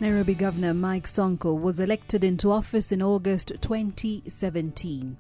Nairobi Governor Mike Sonko was elected into office in August 2017.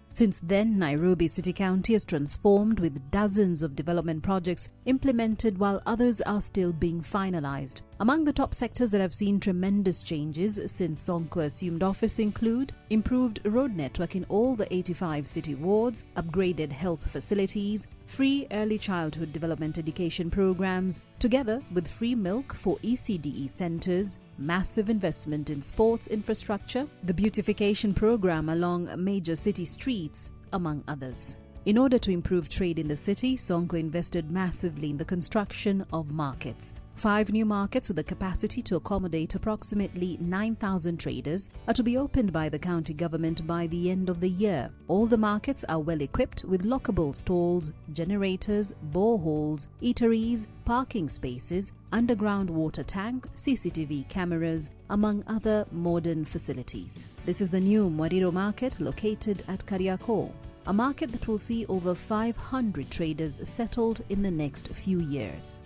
Since then, Nairobi City County has transformed with dozens of development projects implemented while others are still being finalized. Among the top sectors that have seen tremendous changes since Sonko assumed office include improved road network in all the 85 city wards, upgraded health facilities, free early childhood development education programs, together with free milk for ECDE centers, massive investment in sports infrastructure, the beautification program along major city streets, among others. In order to improve trade in the city, Sonko invested massively in the construction of markets. 5 new markets with the capacity to accommodate approximately 9,000 traders are to be opened by the county government by the end of the year. All the markets are well equipped with lockable stalls, generators, boreholes, eateries, parking spaces, underground water tank, CCTV cameras, among other modern facilities. This is the new Mombasa market located at Kariakor, a market that will see over 500 traders settled in the next few years.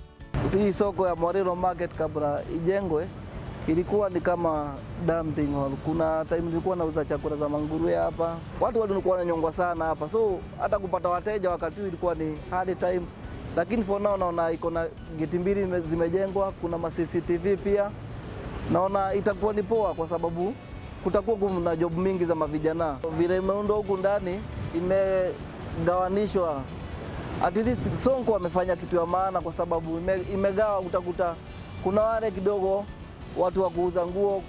Hii soko ya Mombasa market kabla ijengwe ilikuwa ni kama dumping hall. Kuna time nilikuwa nauza chakula za manguruwe hapa. Watu walikuwa wananyongwa sana hapa. So hata kupata wateja wakati huu ilikuwa ni hard time. Lakini for now naona iko na geti mbili zimejengwa, kuna ma CCTV pia. Naona itakuwa ni poa kwa sababu kutakuwa kuna job mingi za mavijana. Vile imeundwa huku ndani imegawanishwa. At least Sonko amefanya kitu ya maana kwa sababu imegawa, utakuta kuna wale kidogo watu wa kuuza nguo,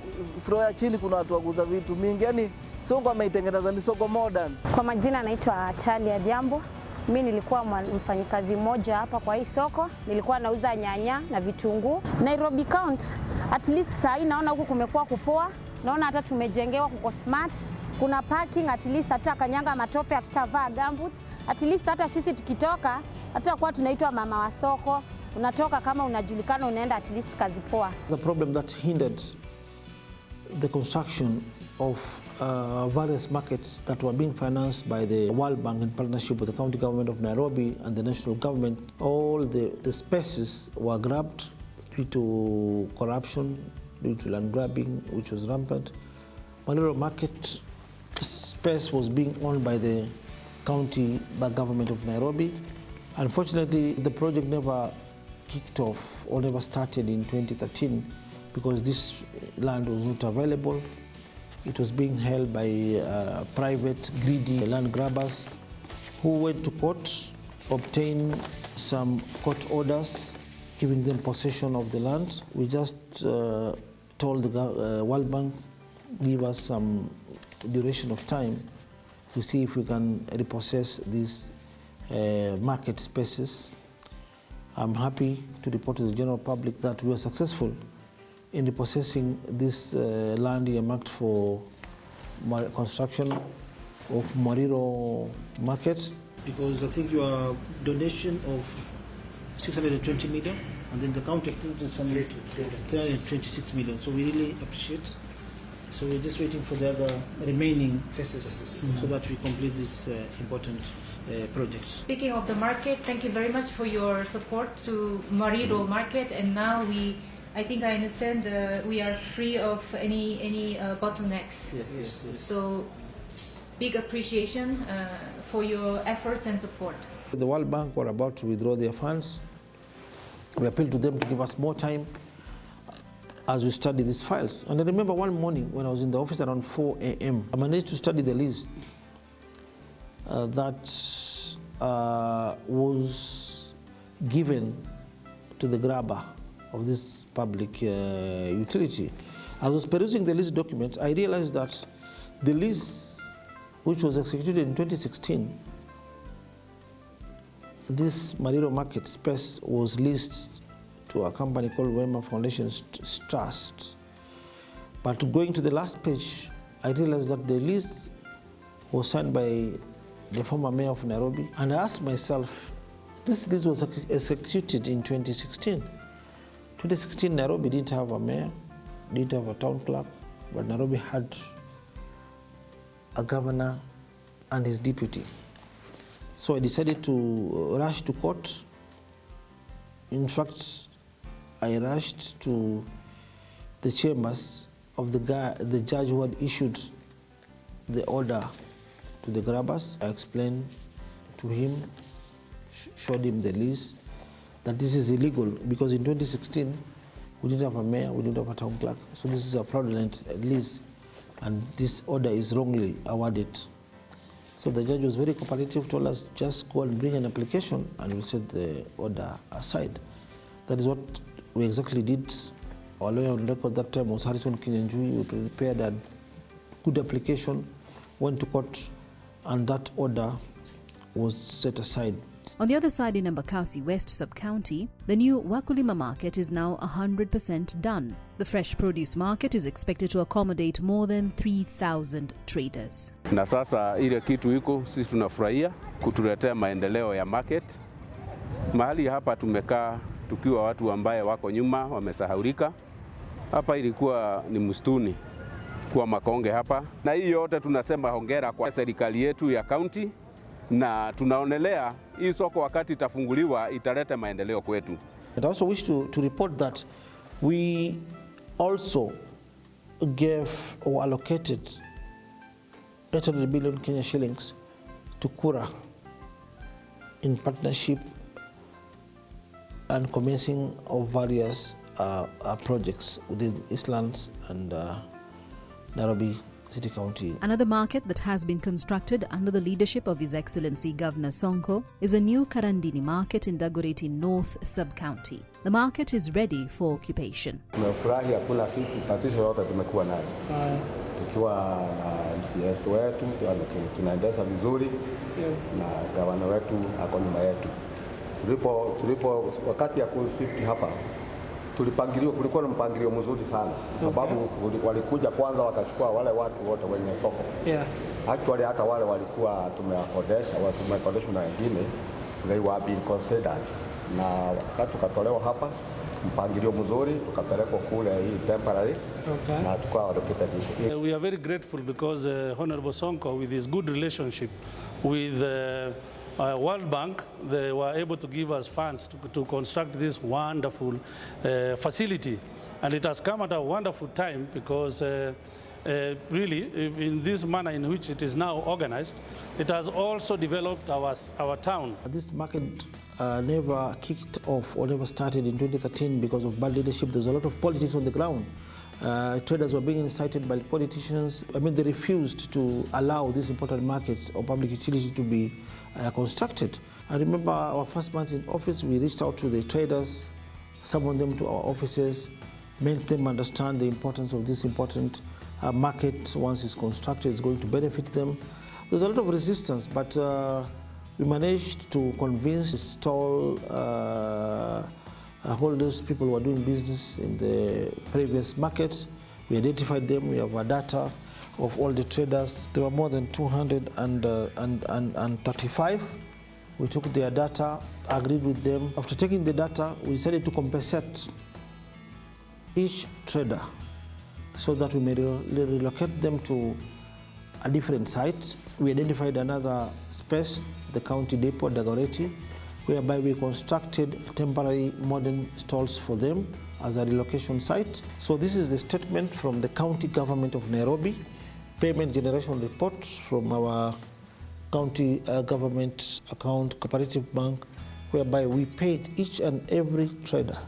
floor ya chini kuna watu wa kuuza vitu mingi. Yaani Sonko ameitengeneza ni soko modern. Kwa majina naitwa Charlie Adhiambo. Mimi nilikuwa mfanyikazi mmoja hapa kwa hii soko. Nilikuwa nauza nyanya na vitunguu. Nairobi County, at least saa hii naona huku kumekuwa kupoa. Naona hata tumejengewa kuko smart. Kuna parking, at least hata kanyanga matope hatutavaa gumboots. At least hata sisi tukitoka hata kwa tunaitwa mama wa soko, unatoka kama unajulikana unaenda at least kazi poa. The problem that hindered the construction of various markets that were being financed by the World Bank in partnership with the county government of Nairobi and the national government, all the spaces were grabbed due to corruption, due to land grabbing, which was rampant. Mombasa market space was being owned by the county government of Nairobi. Unfortunately, the project never kicked off or never started in 2013 because this land was not available. It was being held by private, greedy land grabbers who went to court, obtained some court orders giving them possession of the land. We just told the World Bank, give us some duration of time to see if we can repossess these market spaces. I'm happy to report to the general public that we were successful in repossessing this land earmarked for construction of Mombasa market. Because I think your donation of 620 million, and then the county approved some 326 million. So we really appreciate. So we're just waiting for the other remaining phases so that we complete this important project. Speaking of the market, thank you very much for your support to Mombasa market, and now I think I understand we are free of any bottlenecks. Yes. So big appreciation for your efforts and support. The World Bank were about to withdraw their funds. We appealed to them to give us more time as we study these files. And I remember one morning when I was in the office around 4 a.m., I managed to study the list that was given to the grabber of this public utility. As I was perusing the list document, I realized that the lease, which was executed in 2016, this Mombasa market space was leased to a company called Wema Foundation Trust. But going to the last page, I realized that the lease was signed by the former mayor of Nairobi. And I asked myself, this was executed in 2016. 2016, Nairobi didn't have a mayor, didn't have a town clerk, but Nairobi had a governor and his deputy. So I decided to rush to court. In fact, I rushed to the chambers of the judge who had issued the order to the grabbers. I explained to him, showed him the lease, that this is illegal because in 2016 we didn't have a mayor, we didn't have a town clerk, so this is a fraudulent lease and this order is wrongly awarded. So the judge was very cooperative, told us just go and bring an application and we'll set the order aside. That is what we exactly did. Our lawyer on record that time was Harrison Kinyanjui. We prepared a good application, went to court, and that order was set aside. On the other side in Embakasi West Sub-County, the new Wakulima market is now 100% done. The fresh produce market is expected to accommodate more than 3,000 traders. Na sasa ile kitu iko, sisi tunafurahia kutuletea maendeleo ya market. Mahali hapa tumekaa tukiwa watu ambaye wako nyuma wamesahaulika. Hapa ilikuwa ni msituni kwa makonge hapa. Na hii yote tunasema hongera kwa serikali yetu ya county, na tunaonelea hii soko wakati itafunguliwa italeta maendeleo kwetu. I also wish to report that we also gave or allocated 800 billion Kenya shillings to Kura in partnership and commencing of various projects within Eastlands and Nairobi City County. Another market that has been constructed under the leadership of His Excellency Governor Sonko is a new Karandini market in Dagoretti North Sub-County. The market is ready for occupation. Tumefurahi, hakuna tatizo yote tumekuwa nayo. Tukiwa na MCS wetu tunaendesha vizuri na gavana wetu ako nyuma yetu. Tulipo wakati ya kusifti hapa tulipangiliwa, kulikuwa na mpangilio mzuri sana sababu walikuja kwanza wakachukua wale watu wote wenye soko. Actually hata wale walikuwa tumekodesha na wengine, they were being considered, na wakati tukatolewa hapa mpangilio mzuri tukapelekwa kule hii temporary na tukawa allocated. We are very grateful because Honorable Sonko, with his good relationship with World Bank, they were able to give us funds to construct this wonderful facility, and it has come at a wonderful time because really in this manner in which it is now organized, it has also developed our town. This market never kicked off or never started in 2013 because of bad leadership. There's a lot of politics on the ground. Traders were being incited by politicians. I mean, they refused to allow these important markets or public utilities to be constructed. I remember our first month in office, we reached out to the traders, summoned them to our offices, made them understand the importance of this important market. Once it's constructed, it's going to benefit them. There's a lot of resistance, but we managed to convince stall holders, people who are doing business in the previous market. We identified them. We have a data of all the traders. There were more than 235. We took their data, agreed with them. After taking the data, we decided to compensate each trader so that we may relocate them to a different site. We identified another space, the county depot, Dagoretti, whereby we constructed temporary modern stalls for them as a relocation site. So this is the statement from the county government of Nairobi, payment generation report from our county government account, cooperative bank, whereby we paid each and every trader.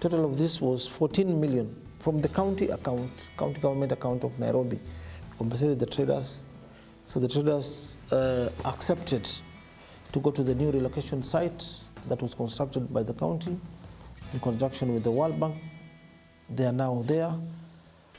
Total of this was 14 million from the county account, county government account of Nairobi. Compensated the traders. So the traders accepted to go to the new relocation site that was constructed by the county in conjunction with the World Bank. They are now there,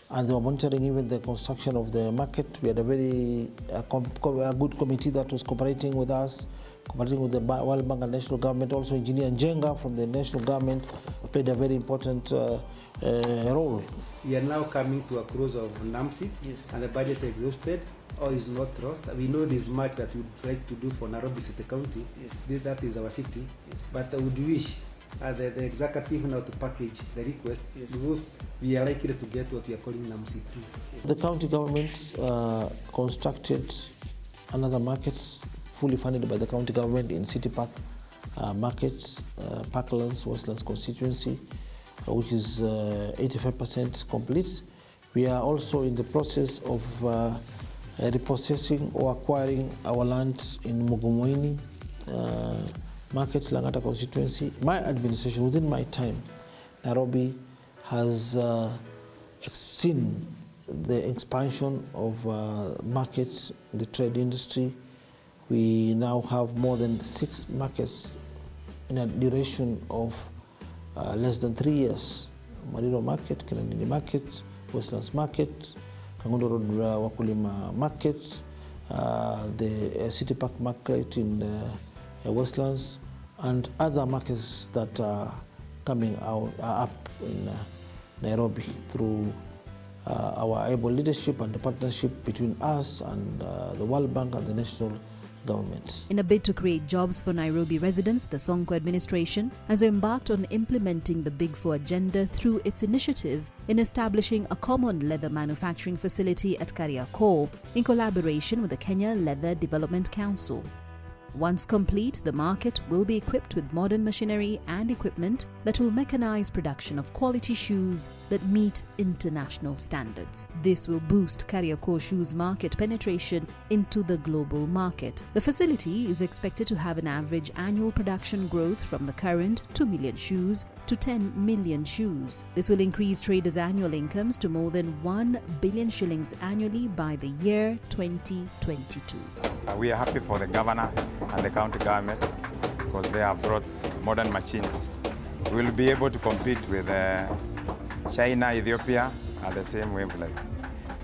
and they were monitoring even the construction of the market. We had a very good committee that was cooperating with us, cooperating with the World Bank and national government. Also, Engineer Njenga from the national government played a very important role. We are now coming to a close of NAMSI, and the budget exhausted. Or is not lost. We know this much that we would like to do for Nairobi City County. That is our city. But I would wish the executive now to package the request because we are likely to get what we are calling NAMSI 2. The county government constructed another market fully funded by the county government in City Park Market, Parklands, Westlands constituency. which is 85% complete. We are also in the process of repossessing or acquiring our land in Mugumoini Market, Langata constituency. My administration, within my time, Nairobi has seen the expansion of markets in the trade industry. We now have more than 6 markets in a duration of less than 3 years. Mariro Market, Kenanini Market, Westlands Market, Kangondo Road Wakulima Market, the City Park Market in Westlands, and other markets that are coming out up in Nairobi through our able leadership and the partnership between us and the World Bank and the national government. In a bid to create jobs for Nairobi residents, the Sonko administration has embarked on implementing the Big Four agenda through its initiative in establishing a common leather manufacturing facility at Kariakor in collaboration with the Kenya Leather Development Council. Once complete, the market will be equipped with modern machinery and equipment that will mechanize production of quality shoes that meet international standards. This will boost Kariakor shoes market penetration into the global market. The facility is expected to have an average annual production growth from the current 2 million shoes to 10 million shoes. This will increase traders' annual incomes to more than 1 billion shillings annually by the year 2022. We are happy for the governor and the county government because they have brought modern machines. We will be able to compete with China, Ethiopia at the same wavelength.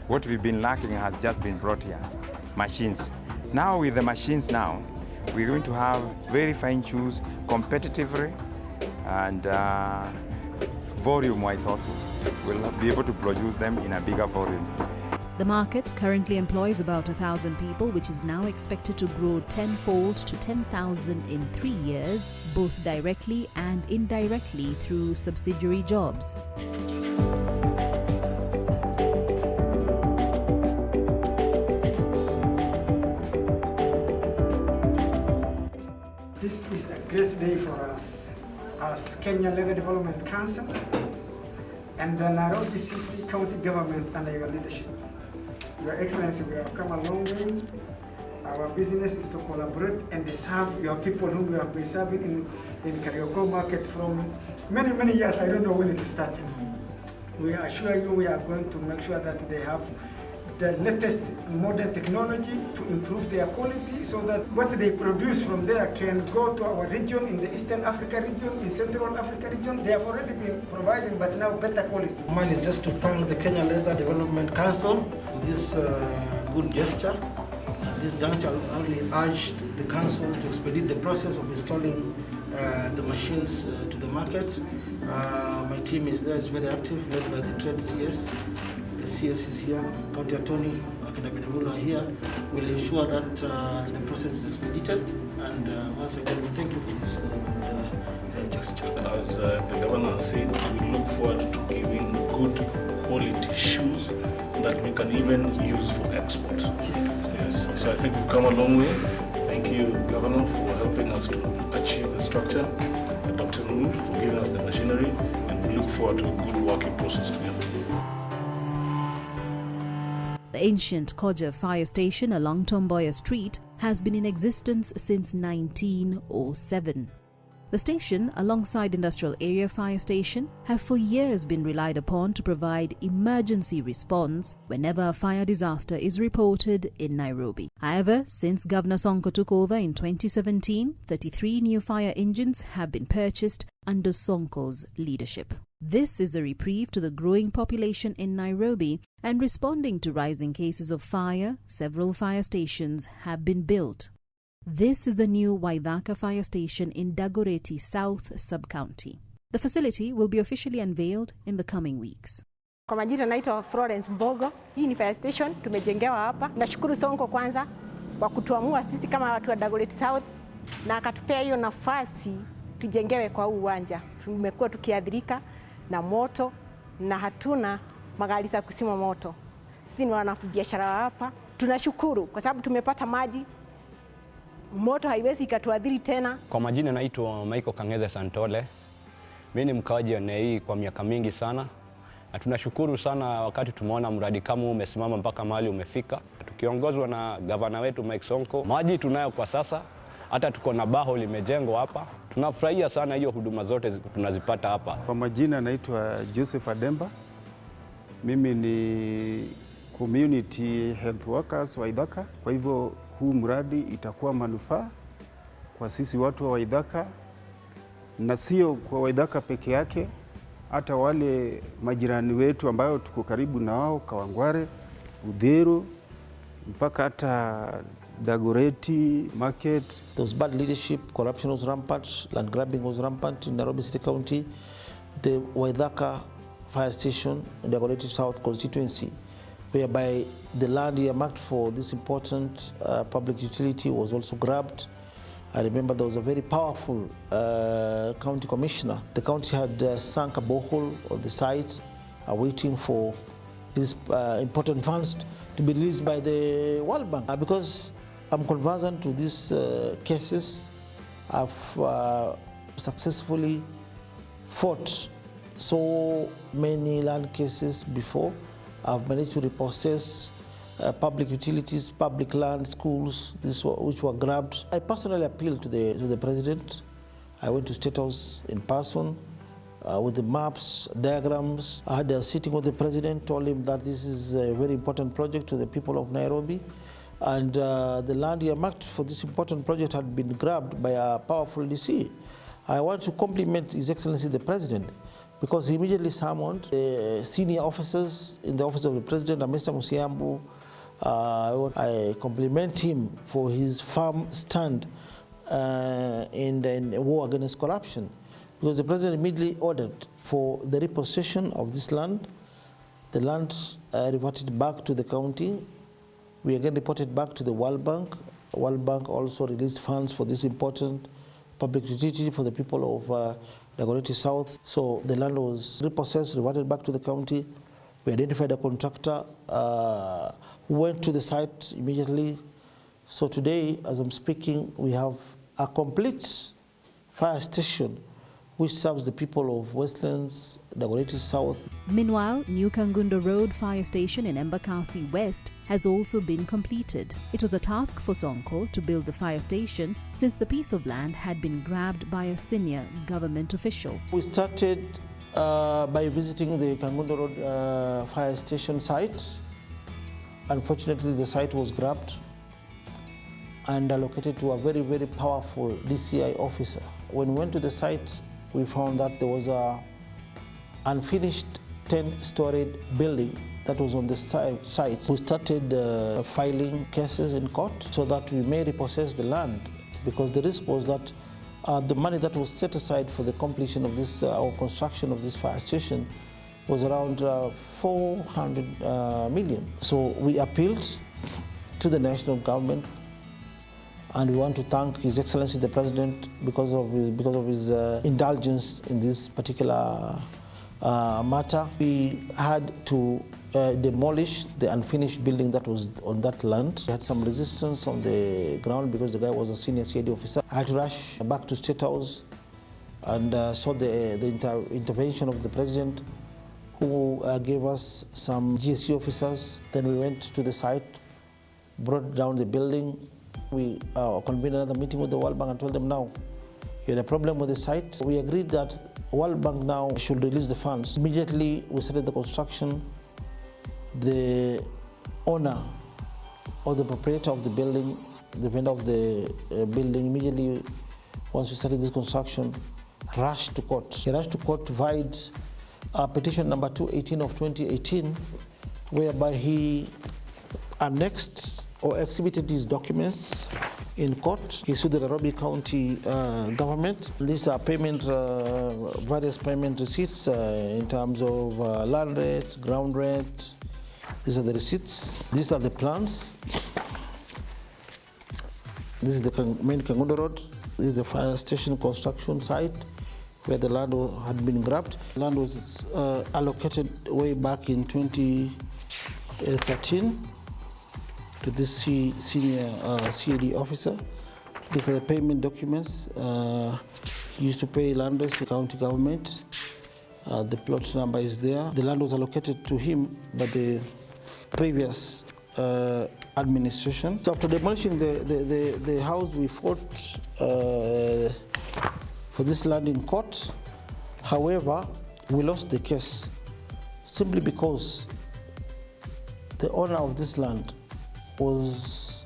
What we've been lacking has just been brought here, machines. Now with the machines now, we're going to have very fine shoes competitively and volume-wise also. We'll be able to produce them in a bigger volume. The market currently employs about 1,000 people, which is now expected to grow tenfold to 10,000 in 3 years, both directly and indirectly through subsidiary jobs. This is a great day for us as Kenya Leather Development Council and the Nairobi City County Government under your leadership. Your Excellency, we have come a long way. Our business is to collaborate and serve your people whom we have been serving in Kariakor Market from many, many years. I don't know when it started. We assure you we are going to make sure that they have the latest modern technology to improve their quality so that what they produce from there can go to our region, in the Eastern Africa region, in Central Africa region. They have already been providing, but now better quality. Mine is just to thank the Kenya Leather Development Council for this good gesture. At this juncture, I only urged the council to expedite the process of installing the machines to the market. My team is there, is very active, led by the trade CS. The CS is here, County Attorney, Akina are here. We'll ensure that the process is expedited. And once again, we thank you for this gesture. As the governor said, we look forward to giving good quality shoes that we can even use for export. Yes. So I think we've come a long way. Thank you, Governor, for helping us to achieve the structure, and Dr. Noor for giving us the machinery, and we look forward to a good working process together. The ancient Koja fire station along Tomboya Street has been in existence since 1907. The station, alongside Industrial Area Fire Station, have for years been relied upon to provide emergency response whenever a fire disaster is reported in Nairobi. However, since Governor Sonko took over in 2017, 33 new fire engines have been purchased under Sonko's leadership. This is a reprieve to the growing population in Nairobi, and responding to rising cases of fire, several fire stations have been built. This is the new Waithaka Fire Station in Dagoretti South Sub-County. The facility will be officially unveiled in the coming weeks. Kwa majina naitwa Florence Mbogo. Hii ni fire station tumejengewa hapa. Nashukuru Sonko kwanza kwa kutuamua sisi kama watu wa Dagoretti South na akatupea hiyo nafasi tujengewe kwa uwanja. Tumekuwa tukiadhirika na moto na hatuna magari za kusima moto. Sisi ni wanabiashara hapa. Tunashukuru kwa sababu tumepata maji. Moto haiwezi ikatuadhiri tena. Kwa majina naitwa Michael Kangeze Santole. Mimi ni mkaaji wa eneo hii kwa miaka mingi sana. Na tunashukuru sana wakati tumeona mradi kama huu umesimama mpaka mahali umefika. Tukiongozwa na gavana wetu Mike Sonko, maji tunayo kwa sasa, hata tuko na baho limejengwa hapa. Tunafurahia sana hiyo huduma zote tunazipata hapa. Kwa majina naitwa Joseph Ademba. Mimi ni community health workers wa Waithaka. Kwa hivyo huu mradi itakuwa manufaa kwa sisi watu wa Waithaka, na sio kwa Waithaka peke yake, hata wale majirani wetu ambayo tuko karibu na wao, Kawangware, Udhero, mpaka hata Dagoretti market. There was bad leadership, corruption was rampant, land grabbing was rampant in Nairobi City County. The Waithaka Fire Station in the Dagoretti South constituency, whereby the land earmarked for this important public utility was also grabbed. I remember there was a very powerful county commissioner. The county had sunk a borehole on the site, waiting for these important funds to be released by the World Bank. Because I'm conversant to these cases, I've successfully fought so many land cases before. I've managed to repossess public utilities, public land, schools, which were grabbed. I personally appealed to the president. I went to State House in person with the maps, diagrams. I had a sitting with the president, told him that this is a very important project to the people of Nairobi. And the land earmarked for this important project had been grabbed by a powerful DC. I want to compliment His Excellency the President, because he immediately summoned the senior officers in the office of the president, Mr. Musiambu. I compliment him for his firm stand in the war against corruption, because the president immediately ordered for the repossession of this land. The land reverted back to the county. We again reported back to the World Bank. The World Bank also released funds for this important public utility for the people of Dagoretti South. So the land was repossessed, reverted back to the county. We identified a contractor who went to the site immediately. So today, as I'm speaking, we have a complete fire station which serves the people of Westlands, Dagoretti South. Meanwhile, New Kangundo Road Fire Station in Embakasi West has also been completed. It was a task for Sonko to build the fire station since the piece of land had been grabbed by a senior government official. We started by visiting the Kangundo Road fire station site. Unfortunately, the site was grabbed and allocated to a very, very powerful DCI officer. When we went to the site, we found that there was an unfinished 10-story building that was on the site. We started filing cases in court so that we may repossess the land, because the risk was that the money that was set aside for the completion of this or construction of this fire station was around 400 million. So we appealed to the national government, and we want to thank His Excellency the President because of his indulgence in this particular matter. We had to demolish the unfinished building that was on that land. We had some resistance on the ground because the guy was a senior CID officer. I had to rush back to State House and saw the intervention of the President, who gave us some GSC officers. Then we went to the site, brought down the building. We convened another meeting with the World Bank and told them, now, you had a problem with the site. We agreed that World Bank now should release the funds. Immediately, we started the construction. The owner or the proprietor of the building, the vendor of the building, immediately, once we started this construction, rushed to court. He rushed to court via petition number 218 of 2018, whereby he annexed or exhibited his documents in court. He sued the Nairobi County Government. These are various payment receipts in terms of land rent, ground rent. These are the receipts. These are the plans. This is the main Kangundo Road. This is the fire station construction site where the land had been grabbed. Land was allocated way back in 2013 to this senior CAD officer. These are the payment documents used to pay land to the county government. The plot number is there. The land was allocated to him by the previous administration. So after demolishing the house, we fought for this land in court. However, we lost the case simply because the owner of this land was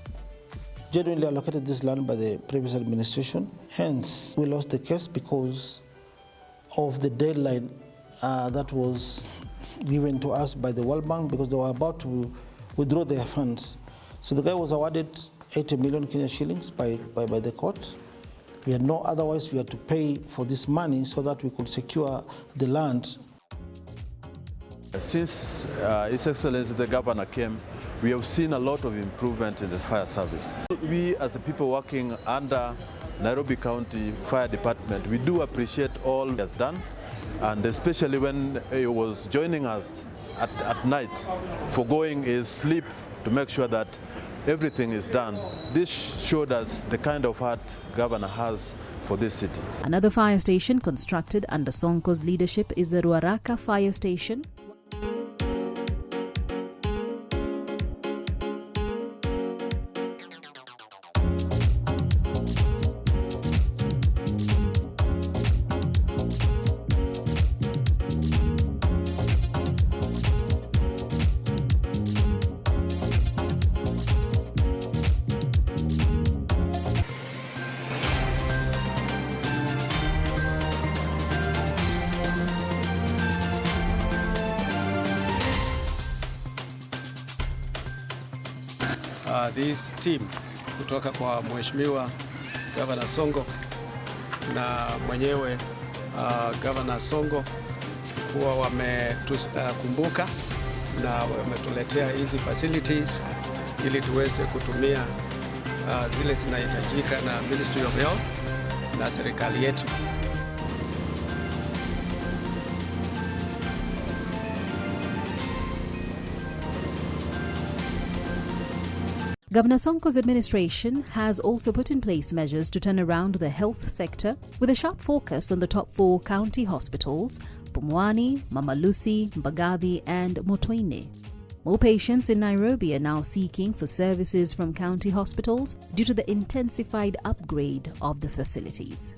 genuinely allocated this land by the previous administration. Hence, we lost the case because of the deadline that was given to us by the World Bank, because they were about to withdraw their funds. So the guy was awarded 80 million Kenya shillings by the court. We had no otherwise, we had to pay for this money so that we could secure the land. Since His Excellency the Governor came, we have seen a lot of improvement in the fire service. We as the people working under Nairobi County Fire Department, we do appreciate all he has done, and especially when he was joining us at night, forgoing his sleep to make sure that everything is done. This showed us the kind of heart Governor has for this city. Another fire station constructed under Sonko's leadership is the Ruaraka Fire Station. This team kutoka kwa Mheshimiwa Governor Sonko na mwenyewe Governor Sonko kuwa wametukumbuka na wametuletea hizi facilities ili tuweze kutumia zile zinahitajika na Ministry of Health na serikali yetu. Governor Sonko's administration has also put in place measures to turn around the health sector with a sharp focus on the top 4 county hospitals, Pumwani, Mama Lucy, Mbagathi and Motoine. More patients in Nairobi are now seeking for services from county hospitals due to the intensified upgrade of the facilities.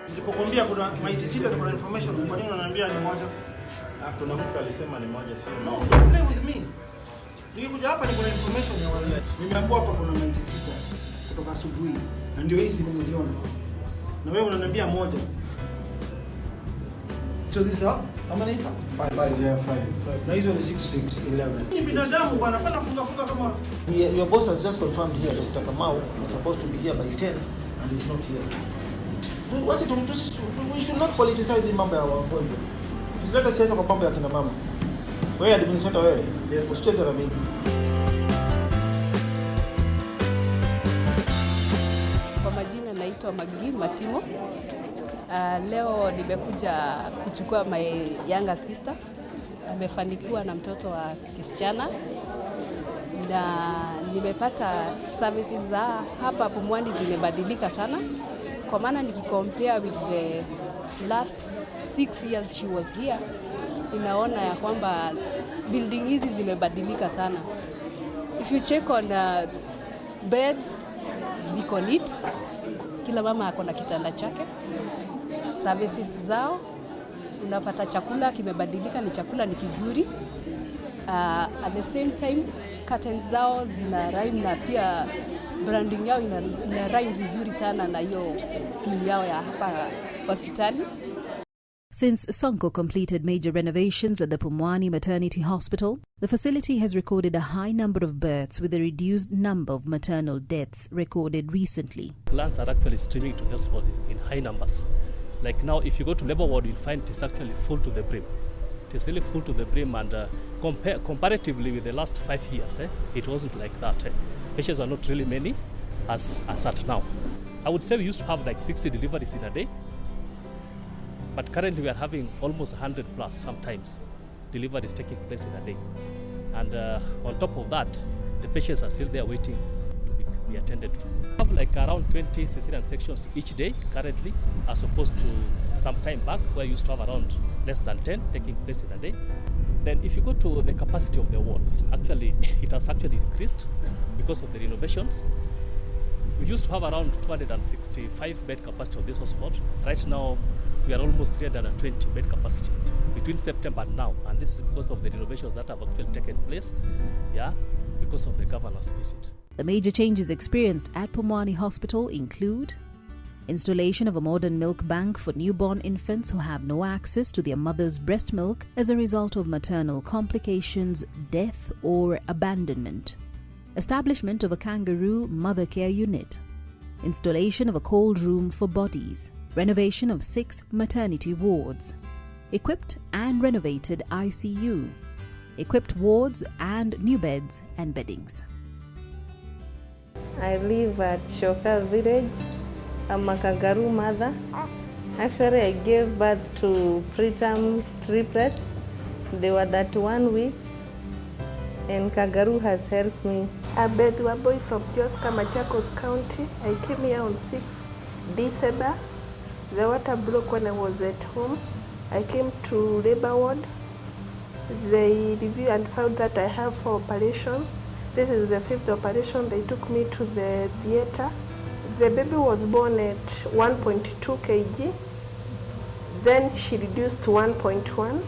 Nilipokuambia kuna maiti sita, kuna information, kwa nini unaniambia ni moja? Kuna mtu alisema ni moja, sio? No, don't play with me. Nilikuja hapa ni kuna information ya wale. Nimeambiwa hapa kuna maiti sita kutoka asubuhi. Na ndio hizi nimeziona. Na wewe unaniambia moja. So this how many? 5. Yeah, 5. Na hizo ni 6, 11. Ni binadamu bwana, hapana funga kama. Your boss has just confirmed here Dr. Kamau is supposed to be here by 10 and he's not here. We should not politicize mambo ya wagonjwa. Tusilete siasa kwa mambo ya kina mama. Wewe administrator wewe? Yes. Usicheze na mimi. Kwa majina naitwa Magi Matimo. Leo nimekuja kuchukua my younger sister. Amefanikiwa na mtoto wa kisichana. Na nimepata services za hapa Pumwani zimebadilika sana. Kwa maana nikicompare with the last 6 years she was here, inaona ya kwamba building hizi zimebadilika sana. If you check on beds, ziko neat. Kila mama ako na kitanda chake. Services zao, unapata chakula kimebadilika, ni chakula ni kizuri. At the same time, curtains zao zina rhyme na pia branding yao ina rhyme vizuri sana na hiyo theme yao ya hapa hospitali. Since Sonko completed major renovations at the Pumwani Maternity Hospital, the facility has recorded a high number of births with a reduced number of maternal deaths recorded recently. Plants are actually streaming to the hospital in high numbers. Like now, if you go to labor ward, you'll find it's actually full to the brim. It is really full to the brim, and comparatively with the last 5 years, it wasn't like that. Patients are not really many as at now. I would say we used to have like 60 deliveries in a day. But currently we are having almost 100 plus sometimes deliveries taking place in a day. And on top of that, the patients are still there waiting to be attended to. We have like around 20 cesarean sections each day currently, as opposed to some time back where you used to have around less than 10 taking place in a day. Then if you go to the capacity of the wards, actually it has actually increased because of the renovations. We used to have around 265 bed capacity of this hospital. Right now we are almost 320 bed capacity between September and now, and this is because of the renovations that have actually taken place, because of the governor's visit. The major changes experienced at Pumwani Hospital include installation of a modern milk bank for newborn infants who have no access to their mother's breast milk as a result of maternal complications, death, or abandonment. Establishment of a kangaroo mother care unit. Installation of a cold room for bodies. Renovation of 6 maternity wards. Equipped and renovated ICU. Equipped wards and new beds and beddings. I live at Shokal village. I'm a kangaroo mother. Actually, I gave birth to preterm triplets. They were 31 weeks, and kangaroo has helped me. I'm Betty Waboy from Joska, Machakos County. I came here on 6th December. The water broke when I was at home. I came to labor ward. They reviewed and found that I have 4 operations. This is the 5th operation. They took me to the theater. The baby was born at 1.2 kg. Then she reduced to 1.1.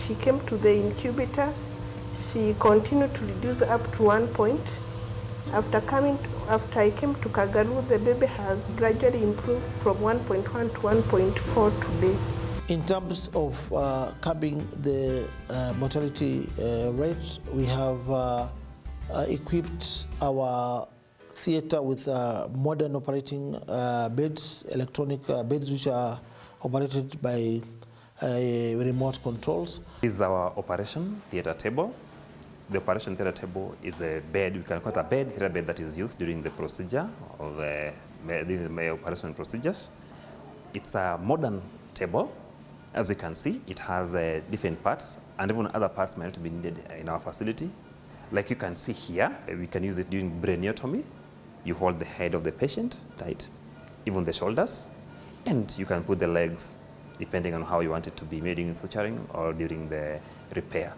She came to the incubator. She continued to reduce up to 1 point. After I came to Kangaroo, the baby has gradually improved from 1.1 to 1.4 today. In terms of curbing the mortality rates, we have equipped our theater with modern operating beds, electronic beds which are operated by remote controls. This is our operation theater table. The operation theater table is a bed, we can call it a bed, theater bed that is used during the procedure of the operation procedures. It's a modern table. As you can see, it has different parts, and even other parts might not be needed in our facility. Like you can see here, we can use it during brainiotomy. You hold the head of the patient tight, even the shoulders, and you can put the legs depending on how you want it to be made during suturing or during the repair.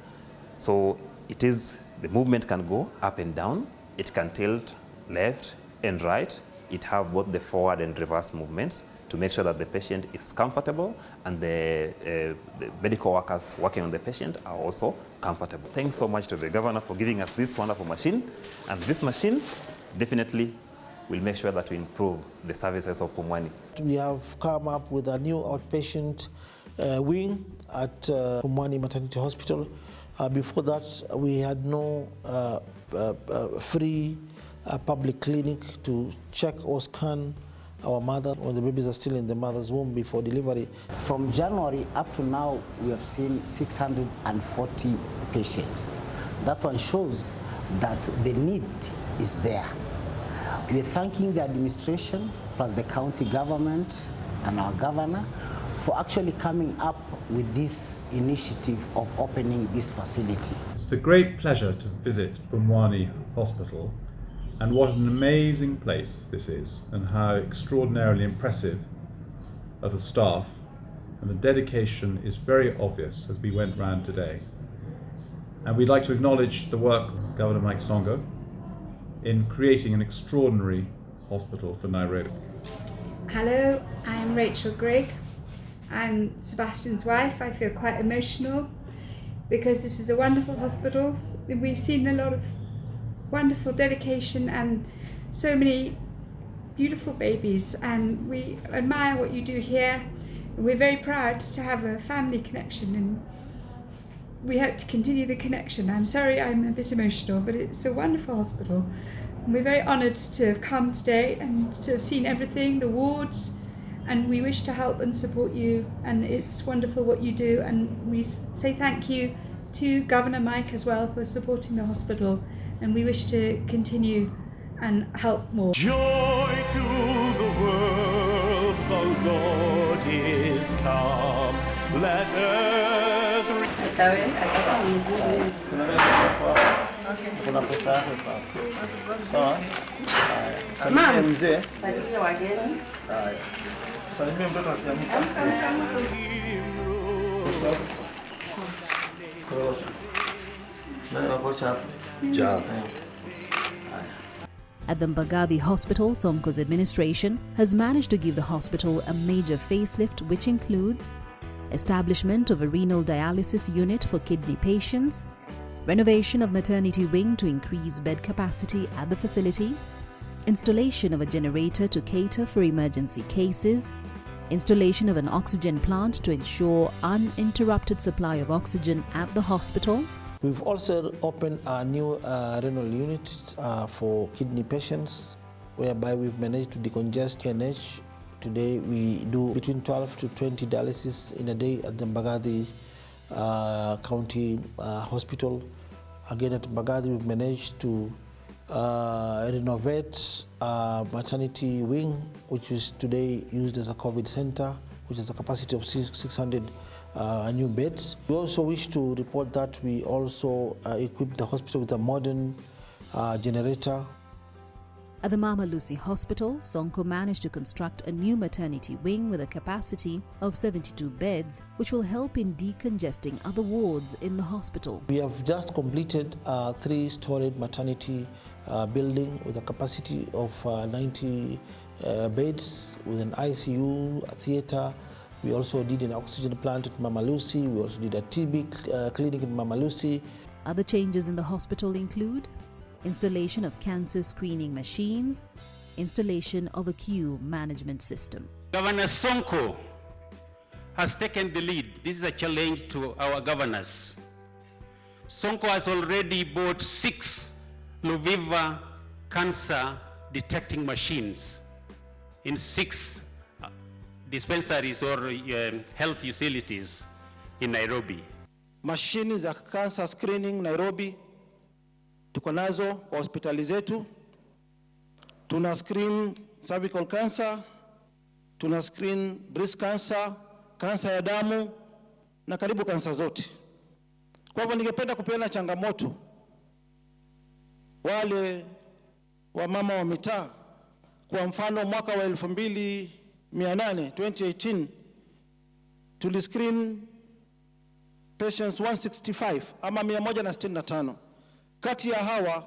So the movement can go up and down, it can tilt left and right. It have both the forward and reverse movements to make sure that the patient is comfortable and the medical workers working on the patient are also comfortable. Thanks so much to the governor for giving us this wonderful machine, and this machine definitely will make sure that we improve the services of Pumwani. We have come up with a new outpatient wing at Pumwani Maternity Hospital. Before that, we had no free public clinic to check or scan our mother when the babies are still in the mother's womb before delivery. From January up to now, we have seen 640 patients. That one shows that the need is there. We're thanking the administration plus the county government and our governor for actually coming up with this initiative of opening this facility. It's a great pleasure to visit Pumwani Hospital, and what an amazing place this is, and how extraordinarily impressive are the staff, and the dedication is very obvious as we went round today. And we'd like to acknowledge the work of Governor Mike Sonko in creating an extraordinary hospital for Nairobi. Hello, I'm Rachel Grigg. I'm Sebastian's wife. I feel quite emotional because this is a wonderful hospital. We've seen a lot of wonderful dedication and so many beautiful babies, and we admire what you do here. We're very proud to have a family connection, and we hope to continue the connection. I'm sorry I'm a bit emotional, but it's a wonderful hospital. And we're very honoured to have come today and to have seen everything, the wards, and we wish to help and support you, and it's wonderful what you do, and we say thank you to Governor Mike as well for supporting the hospital, and we wish to continue and help more. Joy to the world, the Lord is come. Let earth Kuna pesa yako hapa. Sawa? Salimia mzee. Salimia wageni. Haya. Salimia mtoto akiamka. Nani wako hapa? Ja. At the Mbagathi Hospital, Sonko's administration has managed to give the hospital a major facelift, which includes establishment of a renal dialysis unit for kidney patients, renovation of maternity wing to increase bed capacity at the facility, installation of a generator to cater for emergency cases, installation of an oxygen plant to ensure uninterrupted supply of oxygen at the hospital. We've also opened a new renal unit for kidney patients, whereby we've managed to decongest KNH. Today we do between 12 to 20 dialysis in a day at the Mbagathi County Hospital. Again at Mbagathi we've managed to renovate maternity wing, which is today used as a COVID center, which has a capacity of 600 new beds. We also wish to report that we also equipped the hospital with a modern generator. At the Mama Lucy Hospital, Sonko managed to construct a new maternity wing with a capacity of 72 beds, which will help in decongesting other wards in the hospital. We have just completed a 3-storied maternity building with a capacity of 90 beds with an ICU, a theatre. We also did an oxygen plant at Mama Lucy. We also did a TB clinic at Mama Lucy. Other changes in the hospital include installation of cancer screening machines, installation of a queue management system. Governor Sonko has taken the lead. This is a challenge to our governors. Sonko has already bought 6 Luviva cancer detecting machines in 6 dispensaries or health utilities in Nairobi. Mashini za cancer screening Nairobi tuko nazo kwa hospitali zetu. Tuna screen cervical cancer, tuna screen breast cancer, kansa ya damu na karibu kansa zote. Kwa hivyo ningependa kupeana changamoto wale wa mama wa mitaa. Kwa mfano mwaka wa 2018 tuliscreen patients 165 ama 165. Kati ya hawa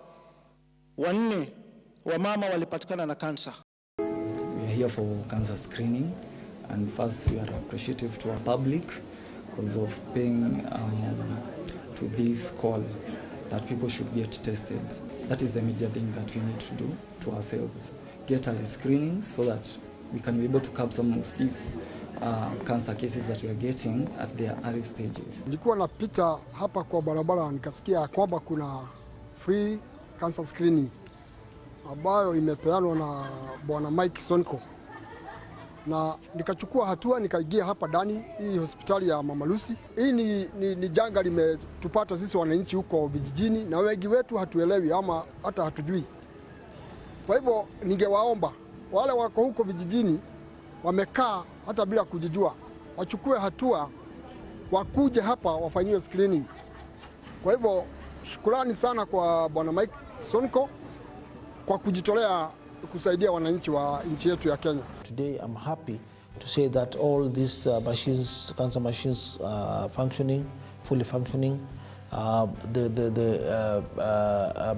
4 wa mama walipatikana na kansa. We are here for cancer screening, and first we are appreciative to our public because of paying to this call that people should get tested. That is the major thing that we need to do to ourselves. Get early screening so that we can be able to curb some of these cancer cases that we are getting at their early stages. Nilikuwa napita hapa kwa barabara nikasikia kwamba kuna free cancer screening ambayo imepeanwa na Bwana Mike Sonko, na nikachukua hatua nikaingia hapa ndani hii hospitali ya Mama Lucy. Hii ni janga limetupata sisi wananchi huko vijijini, na wengi wetu hatuelewi ama hata hatujui. Kwa hivyo ningewaomba wale wako huko vijijini wamekaa hata bila kujijua, wachukue hatua, wakuje hapa wafanyiwe screening. Kwa hivyo shukrani sana kwa Bwana Mike Sonko kwa kujitolea kusaidia wananchi wa nchi yetu ya Kenya. Today I'm happy to say that all these machines, cancer machines, functioning, fully functioning. The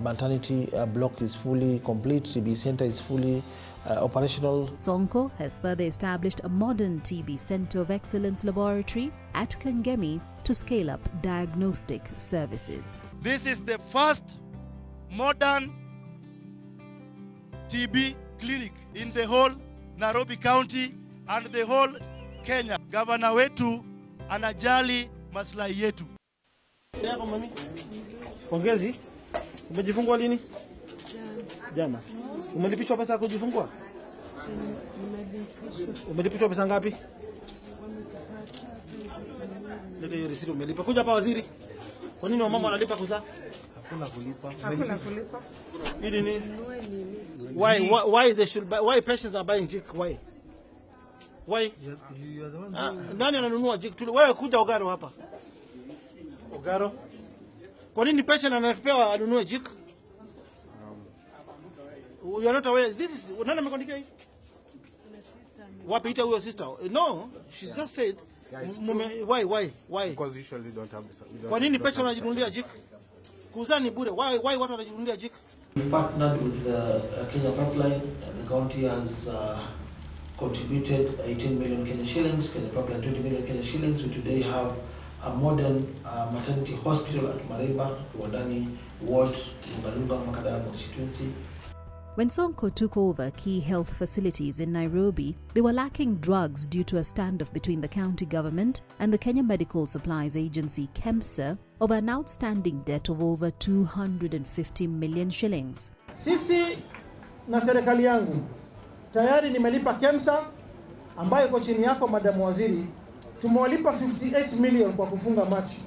maternity block is fully complete. TB center is fully operational. Sonko has further established a modern TB Center of Excellence laboratory at Kangemi to scale up diagnostic services. This is the first modern TB clinic in the whole Nairobi County and the whole Kenya. Governor wetu anajali maslahi yetu. Pongezi. Umejifungua lini? Jana. Umelipishwa pesa ya kujifungua? Umelipishwa pesa ngapi? Leta hiyo risiti umelipa. Kuja hapa waziri. Kwa nini wamama wanalipa kuzaa? Hakuna kulipa. Hakuna kulipa. Hili ni why they should buy, why patients are buying jik, why? Why? Nani ananunua jik? Wewe kuja Ogaro hapa. Ogaro. Kwa nini patient anapewa anunue jik? You are not aware. This is nani amekondikia hii? Wapi ita huyo sister? No, she just said why? Because usually don't have. Kwa nini patient anajinunulia jik? Kuzani bure. Why watu wanajinunulia jik? We've partnered with Kenya Pipeline. The county has contributed 18 million Kenya shillings, Kenya Pipeline 20 million Kenya shillings. We today have a modern maternity hospital at Mariba, Wadani Ward, Lungalunga, Makadara constituency. When Sonko took over key health facilities in Nairobi, they were lacking drugs due to a standoff between the county government and the Kenya Medical Supplies Agency KEMSA over an outstanding debt of over 250 million shillings. Sisi na serikali yangu tayari nimelipa KEMSA ambayo iko chini yako Madam Waziri, tumewalipa 58 million kwa kufunga macho.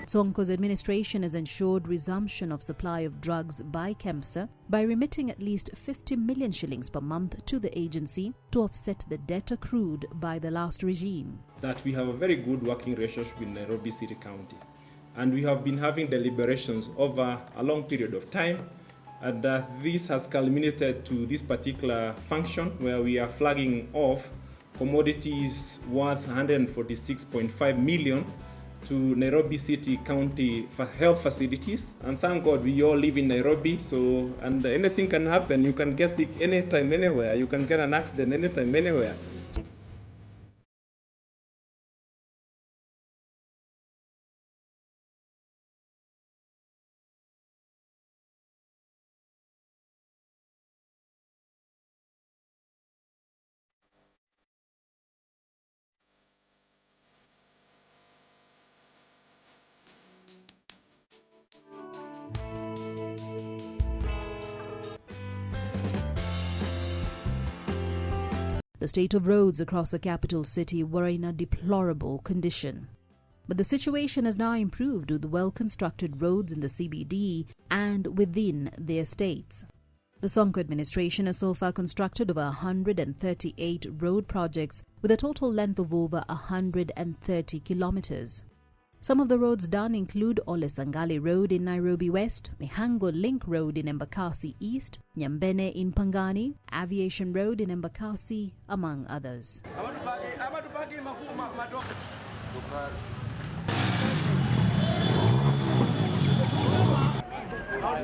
Sonko's administration has ensured resumption of supply of drugs by KEMSA by remitting at least 50 million shillings per month to the agency to offset the debt accrued by the last regime. That we have a very good working relationship with Nairobi City County, and we have been having deliberations over a long period of time, and this has culminated to this particular function where we are flagging off commodities worth 146.5 million to Nairobi City County for health facilities, and thank God we all live in Nairobi, so and anything can happen. You can get sick anytime, anywhere. You can get an accident anytime, anywhere. The state of roads across the capital city were in a deplorable condition. But the situation has now improved with well-constructed roads in the CBD and within the estates. The Sonko administration has so far constructed over 138 road projects with a total length of over 130 kilometers. Some of the roads done include Ole Sangale Road in Nairobi West, the Hango Link Road in Embakasi East, Nyambene in Pangani, Aviation Road in Embakasi, among others.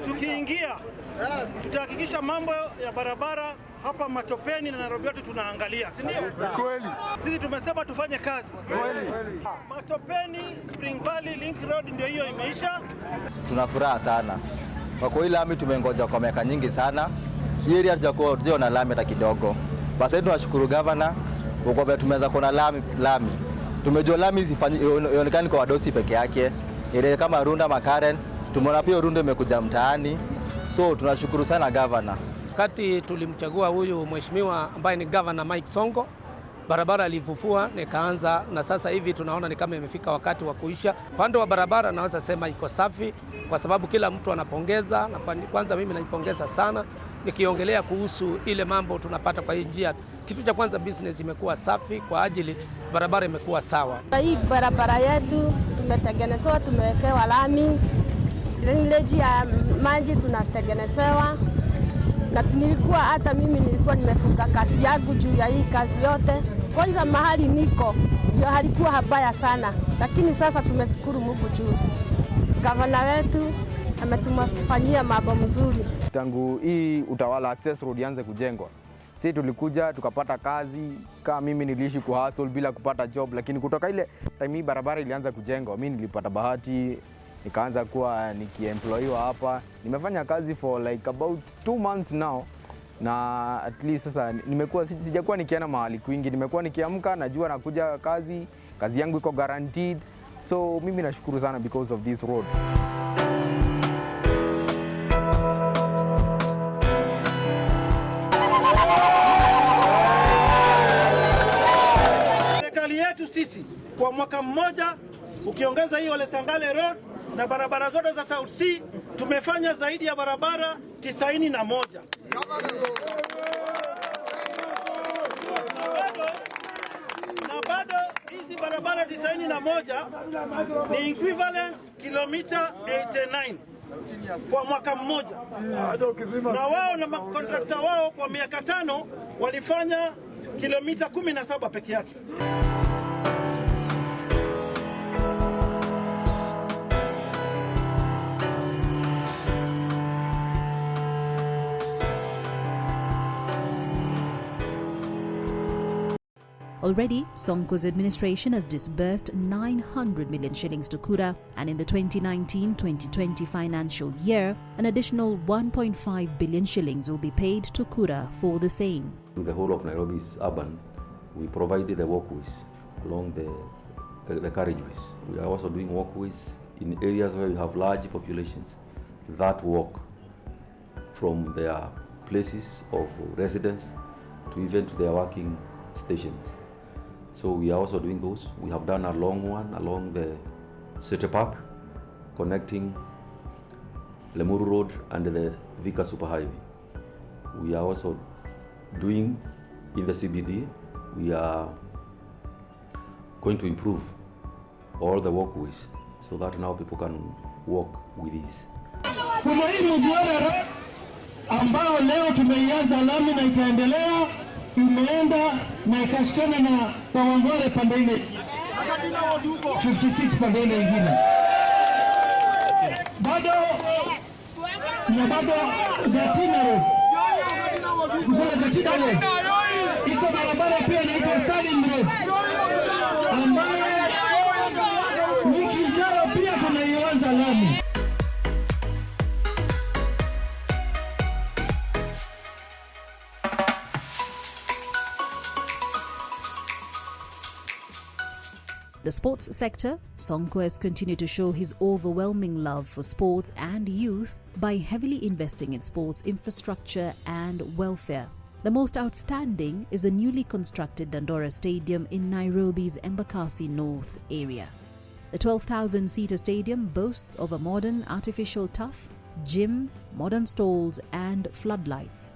Tukiingia tutahakikisha mambo ya barabara hapa Matopeni na Nairobi yote tunaangalia, si ndio? Kweli. Sisi tumesema tufanye kazi. Kweli. Matopeni, Spring Valley, Link Road ndio hiyo imeisha. Tuna furaha sana. Kwa kweli lami tumengoja kwa miaka nyingi sana. Hii area hatujakuwa tunaona lami hata kidogo. Basi tunashukuru governor kwa vile tumeweza kuona lami. Tumejua lami ionekane kwa wadosi peke yake. Ile kama Runda Makaren, tumeona pia Runda imekuja mtaani. So tunashukuru sana governor. Wakati tulimchagua huyu mheshimiwa ambaye ni Governor Mike Sonko, barabara alifufua nikaanza, na sasa hivi tunaona ni kama imefika wakati wa kuisha. Pande wa barabara naweza sema iko safi kwa sababu kila mtu anapongeza, na kwanza mimi naipongeza sana nikiongelea kuhusu ile mambo tunapata kwa hii njia. Kitu cha kwanza, business imekuwa safi kwa ajili barabara imekuwa sawa. Hii barabara yetu tumetengenezewa, tumewekewa lami, drainage ya maji tunatengenezewa. Na hata mimi nilikuwa nimefunga kazi yangu juu ya hii kazi yote. Kwanza mahali niko ndio halikuwa habaya sana, lakini sasa tumeshukuru Mungu juu gavana wetu ametumafanyia mambo mzuri. Tangu hii utawala access road ianze kujengwa, sisi tulikuja tukapata kazi. Kama mimi niliishi ku hustle bila kupata job, lakini kutoka ile time hii barabara ilianza kujengwa, mimi nilipata bahati nikaanza kuwa nikiemployiwa hapa. Nimefanya kazi for like about 2 months now, na at least sasa nimekuwa sijakuwa nikienda mahali kwingi. Nimekuwa nikiamka najua nakuja kazi yangu iko guaranteed. So mimi nashukuru sana because of this road. Serikali yetu sisi kwa mwaka mmoja ukiongeza hiyo Ole Sangale Road na barabara zote za South C, tumefanya zaidi ya barabara 91. Na bado hizi barabara 91 ni equivalent kilomita 89 kwa mwaka mmoja. Na wao na kontrakta wao kwa miaka 5 walifanya kilomita 17 peke yake. Already, Sonko's administration has disbursed 900 million shillings to Kura, and in the 2019-2020 financial year, an additional 1.5 billion shillings will be paid to Kura for the same. The whole of Nairobi is urban. We provided the walkways along the carriageways. We are also doing walkways in areas where we have large populations that walk from their places of residence to even to their working stations. So we are also doing those. We have done a long one along the City Park, connecting Lemuru Road and the Vika Superhighway. We are also doing in the CBD. We are going to improve all the walkways so that now people can walk with ease. Kuna hii mduara ambao leo tumeianza lami na itaendelea, imeenda na ikashikana na Kawangware pande ile 56 pande ile ingine. Bado Gatina Road. Gatina Road. Iko barabara pia inaitwa Salim Road, ambayo wiki ijayo pia tunaianza lami. The sports sector, Sonko has continued to show his overwhelming love for sports and youth by heavily investing in sports infrastructure and welfare. The most outstanding is the newly constructed Dandora Stadium in Nairobi's Embakasi North area. The 12,000-seater stadium boasts of a modern artificial turf, gym, modern stalls and floodlights.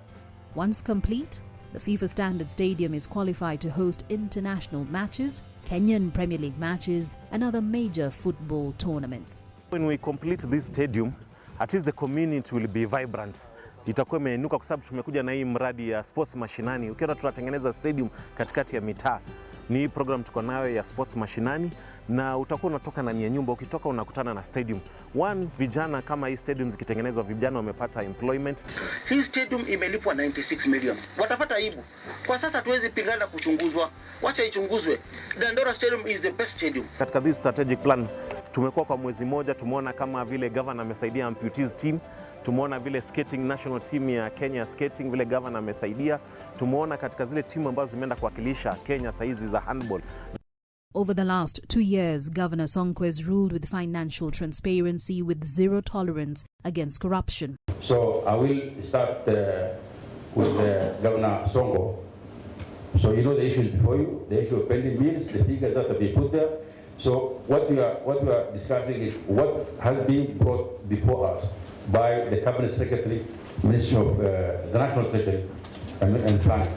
Once complete, the FIFA Standard Stadium is qualified to host international matches, Kenyan Premier League matches and other major football tournaments. When we complete this stadium, at least the community will be vibrant. Itakuwa imeinuka kwa sababu tumekuja na hii mradi ya sports mashinani. Ukiona tunatengeneza stadium katikati ya mitaa. Ni program tuko nayo ya sports mashinani na utakuwa unatoka ndani ya nyumba, ukitoka unakutana na stadium. Vijana kama hii stadium zikitengenezwa, vijana wamepata employment. Hii stadium imelipwa 96 million. Watapata aibu. Kwa sasa tuwezi pingana kuchunguzwa. Wacha ichunguzwe. Dandora Stadium is the best stadium. Katika this strategic plan tumekuwa kwa mwezi moja, tumeona kama vile governor amesaidia amputees team, tumeona vile skating national team ya Kenya skating vile governor amesaidia, tumeona katika zile timu ambazo zimeenda kuwakilisha Kenya saizi za handball. Over the last 2 years, Governor Sonko has ruled with financial transparency with zero tolerance against corruption. So I will start with Governor Sonko. So you know the issue before you, the issue of pending bills, the figures that have been put there. So what we are discussing is what has been brought before us by the Cabinet Secretary, Ministry of the National Treasury and Planning.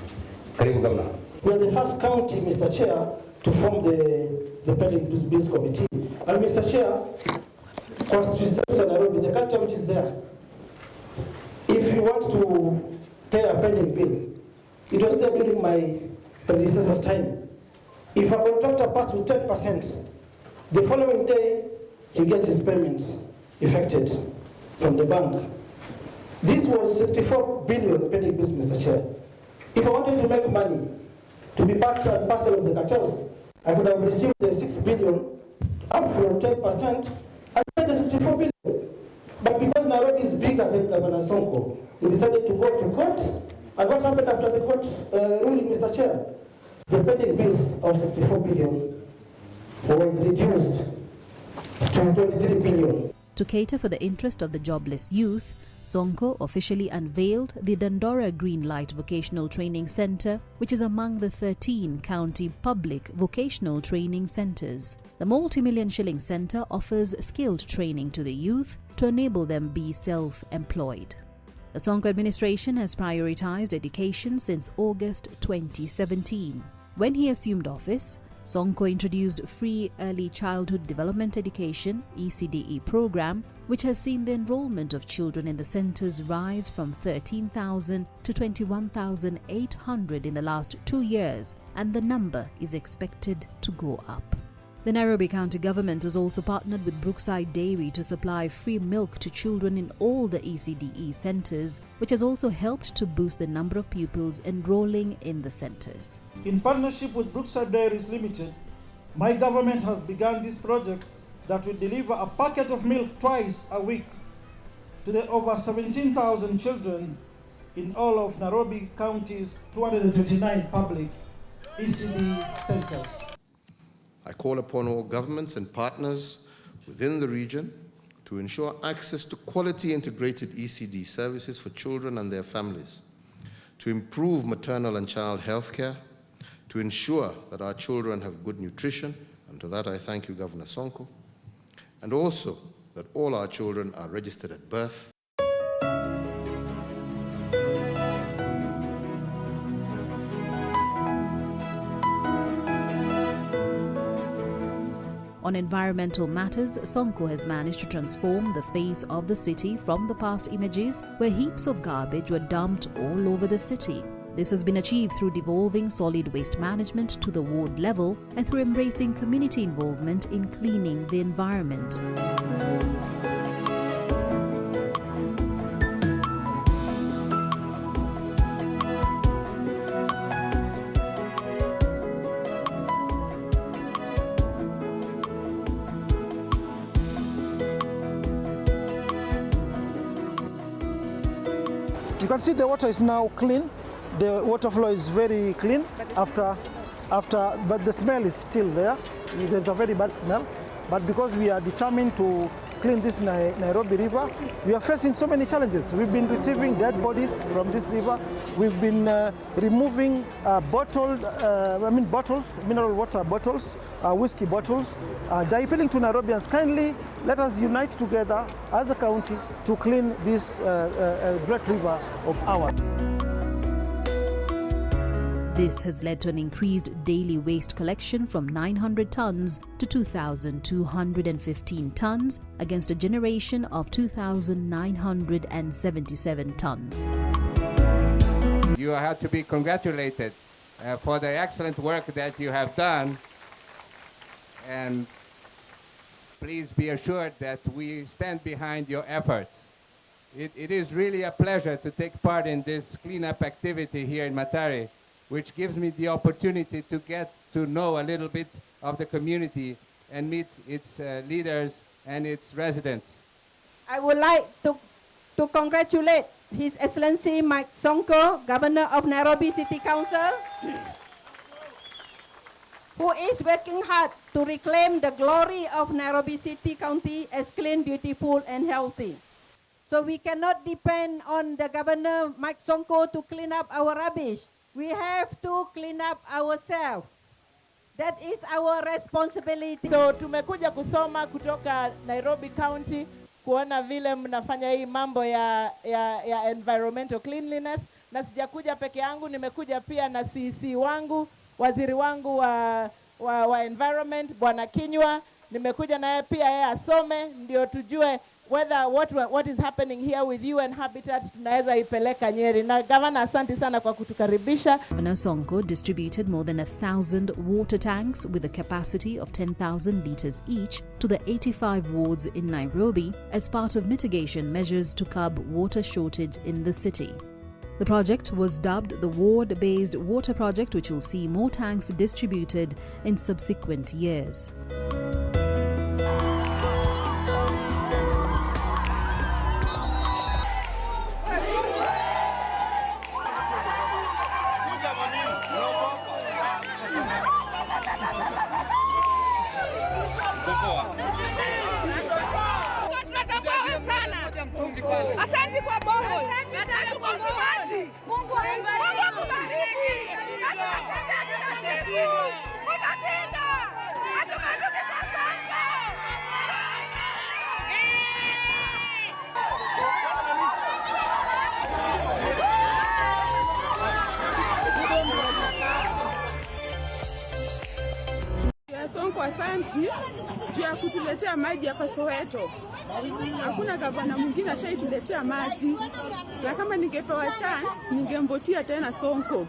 Karibu Governor. We are the first county, Mr. Chair, to form the pending bills committee. And Mr. Chair, Constitution Nairobi, the culture which is there, if you want to pay a pending bill, it was there during my predecessor's time. If a contractor passes with 10%, the following day he gets his payments effected from the bank. This was 64 billion pending bills, Mr. Chair. If I wanted to make money to be part and parcel of the cartels, I could have received the 6 billion up from 10% and paid the 64 billion. But because Nairobi is bigger than Governor Sonko, we decided to go to court. And what happened after the court ruling, Mr. Chair? The pending bills of 64 billion was reduced to 23 billion. To cater for the interest of the jobless youth, Sonko officially unveiled the Dandora Greenlight Vocational Training Center, which is among the 13 county public vocational training centers. The multi-million shilling center offers skilled training to the youth to enable them be self-employed. The Sonko administration has prioritized education since August 2017. When he assumed office, Sonko introduced free early childhood development education (ECDE) program, which has seen the enrollment of children in the centers rise from 13,000 to 21,800 in the last 2 years, and the number is expected to go up. The Nairobi County Government has also partnered with Brookside Dairy to supply free milk to children in all the ECDE centers, which has also helped to boost the number of pupils enrolling in the centers. In partnership with Brookside Dairies Limited, my government has begun this project that will deliver a packet of milk twice a week to the over 17,000 children in all of Nairobi County's 229 public ECD centers. I call upon all governments and partners within the region to ensure access to quality integrated ECD services for children and their families, to improve maternal and child health care, to ensure that our children have good nutrition, and to that I thank you, Governor Sonko, and also that all our children are registered at birth. On environmental matters, Sonko has managed to transform the face of the city from the past images where heaps of garbage were dumped all over the city. This has been achieved through devolving solid waste management to the ward level and through embracing community involvement in cleaning the environment. You can see the water is now clean. The water flow is very clean but the smell is still there. There's a very bad smell. But because we are determined to clean this Nairobi River, we are facing so many challenges. We've been retrieving dead bodies from this river. We've been removing bottles, mineral water bottles, whiskey bottles. They're appealing to Nairobians, kindly let us unite together as a county to clean this great river of ours. This has led to an increased daily waste collection from 900 tons to 2,215 tons against a generation of 2,977 tons. You have to be congratulated for the excellent work that you have done, and please be assured that we stand behind your efforts. It is really a pleasure to take part in this cleanup activity here in Matare, which gives me the opportunity to get to know a little bit of the community and meet its leaders and its residents. I would like to congratulate His Excellency Mike Sonko, Governor of Nairobi City Council, who is working hard to reclaim the glory of Nairobi City County as clean, beautiful, and healthy. So we cannot depend on the Governor Mike Sonko to clean up our rubbish. We have to clean up ourselves. That is our responsibility. So tumekuja kusoma kutoka Nairobi County kuona vile mnafanya hii mambo ya environmental cleanliness, na sijakuja peke yangu, nimekuja pia na CC wangu, waziri wangu wa environment Bwana Kinywa, nimekuja naye pia yeye asome ndio tujue whether what is happening here with UN Habitat tunaweza ipeleka Nyeri. Na Governor, asante sana kwa kutukaribisha. Governor Sonko distributed more than 1,000 water tanks with a capacity of 10,000 litres each to the 85 wards in Nairobi as part of mitigation measures to curb water shortage in the city. The project was dubbed the Ward-Based Water Project, which will see more tanks distributed in subsequent years. Asante kwa bongo. Asante kwa maji. Mungu akubariki. Utashinda. Atumaduke kwa sasa. asanti juu ya kutuletea maji hapa Soweto. Hakuna gavana mwingine ashaituletea maji. Na kama ningepewa chance, ningemvotia tena Sonko.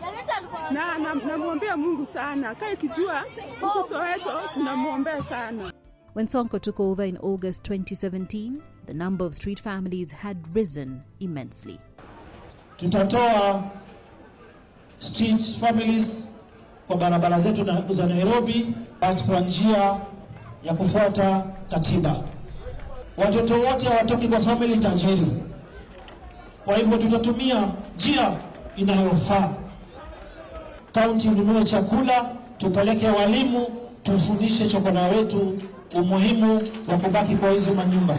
Na namwombea Mungu sana. Kaya kijua huko Soweto tunamwombea sana. When Sonko took over in August 2017, the number of street families had risen immensely. Tutatoa street families kwa barabara zetu za Nairobi kwa njia ya kufuata katiba. Watoto wote hawatoki kwa family tajiri. Kwa hivyo tutatumia njia inayofaa. County inunue chakula, tupeleke walimu, tufundishe chokora wetu umuhimu wa kubaki kwa hizo manyumba.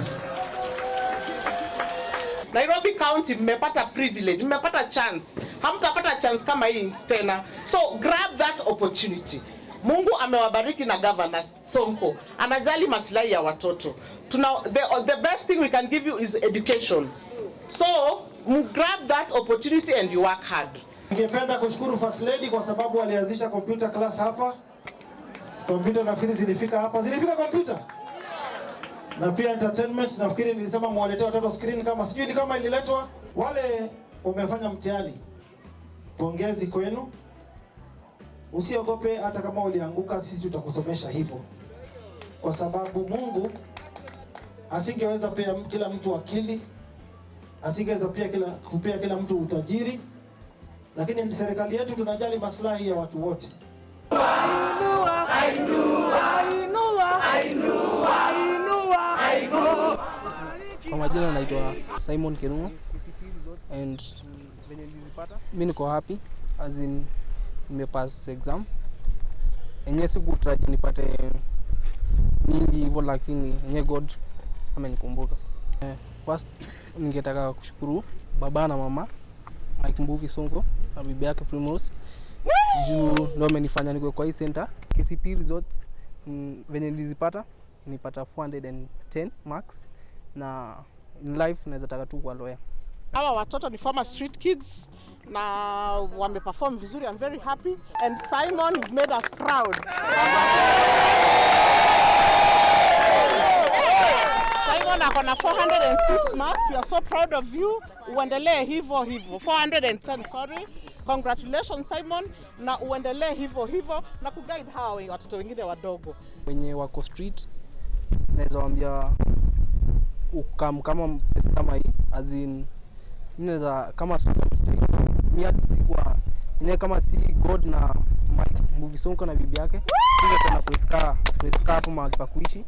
Nairobi County mmepata privilege, mmepata chance. Hamtapata chance kama hii tena. So grab that opportunity. Mungu amewabariki na governor Sonko. Anajali maslahi ya watoto. The best thing we can give you is education. So grab that opportunity and you work hard. Ningependa kushukuru First Lady kwa sababu alianzisha computer class hapa. Computer nafikiri zilifika hapa. Zilifika computer? Na pia entertainment nafikiri nilisema muwaletee watoto screen kama sijui ni kama ililetwa. Wale umefanya mtihani, pongezi kwenu. Usiogope hata kama ulianguka, sisi tutakusomesha hivyo. Kwa sababu Mungu asingeweza pia kila mtu akili, asingeweza pia kupea kila mtu utajiri, lakini serikali yetu tunajali maslahi ya watu wote. Kwa majina naitwa Simon Kirungo and mimi niko happy as in nimepass exam. Enye sikutarajia nipate nyingi hivyo, lakini enye God amenikumbuka. First ningetaka kushukuru baba na mama Mike Mbuvi Sonko na bibi yake Primrose juu ndio amenifanya niko kwa hii center. KCP results venye nilizipata nipata 410 marks na in life naweza taka tu kwa lawyer. Hawa watoto ni former street kids na wameperform vizuri. I'm very happy and Simon, you've made us proud. Simon akona 406 marks. We are so proud of you. Uendelee hivyo hivyo. 410, sorry. Congratulations Simon, na uendelee hivyo na kuguide hawa watoto wengine wadogo. Wenye wako street naweza waambia kama hii as in ninaweza kama sikuwa mimi kama si God na Mbuvi Sonko na bibi yake ningependa kuiska hapo mahali pa kuishi,